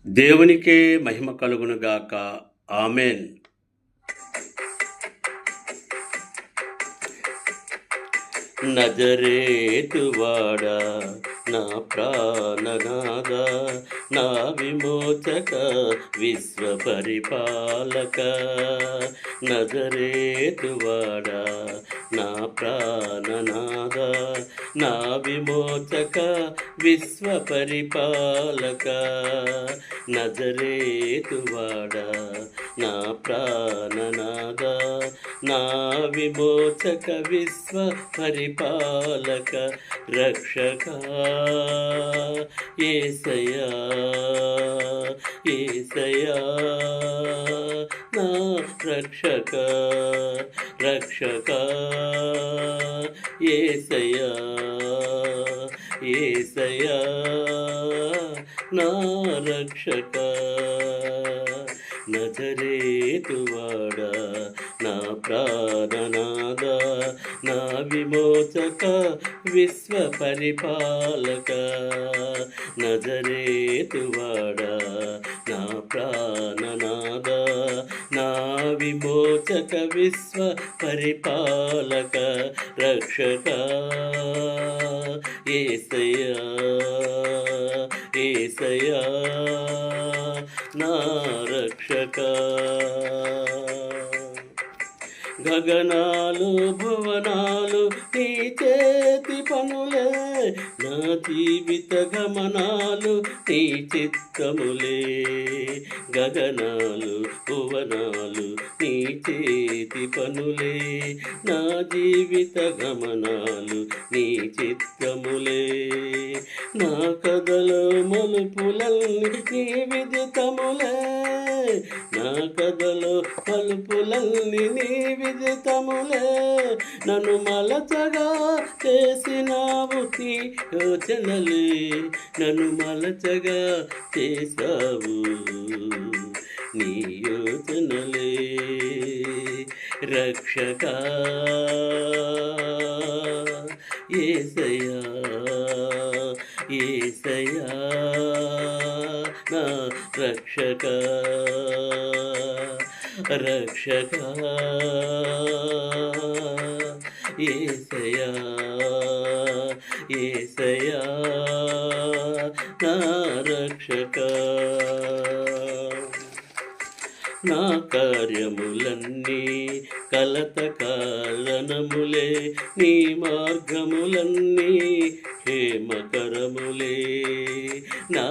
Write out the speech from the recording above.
దేవునికే మహిమ కలుగునుగాక. ఆమెన్. నజరేతువాడా నా ప్రాణనాథ, నా విమోచక విశ్వపరిపాలక. నజరేతువాడా నా ప్రాణనాథ, నా విమోచక విశ్వపరిపాలక. నజరేతువాడా నా ప్రాణనాథ, నా విమోచక విశ్వ పరిపాలక. రక్షక యేసయ్యా, యేసయ్యా నా రక్షక, రక్షక యేసయ్యా, యేసయ్యా నా రక్షక. నజరేతువాడా నా ప్రాణనాథ, నా విమోచక విశ్వపరిపాలక. నజరేతువాడా నా ప్రాణనాథ, నా విమోచక విశ్వపరిపాలక. రక్షక యేసయ్యా, యేసయ్యా నా రక్షక. గగనాలు భువనాలు నీ చేతి పనులే, నా జీవిత గమనాలు నీ చిత్తములే. గగనాలు భువనాలు నీ చేతి పనులే, నా జీవిత గమనాలు నీ చిత్తములే. నా కథలో మలుపులన్నీ నీ విదితములే, నా కథలో మలుపులన్నీ నీ విదితములే. నన్ను మలచగా చేసినావు నీ యోచనలే, నన్ను మలచగా చేసావు నీ యోచనలే. రక్షక యేసయ్యా, యేసయ్యా నా రక్షక, రక్షక యేసయ్యా, యేసయ్యా నా రక్షక. నా కార్యములన్నీ కలత కారణములే, నీ మార్గములన్నీ హేమకరములే. నా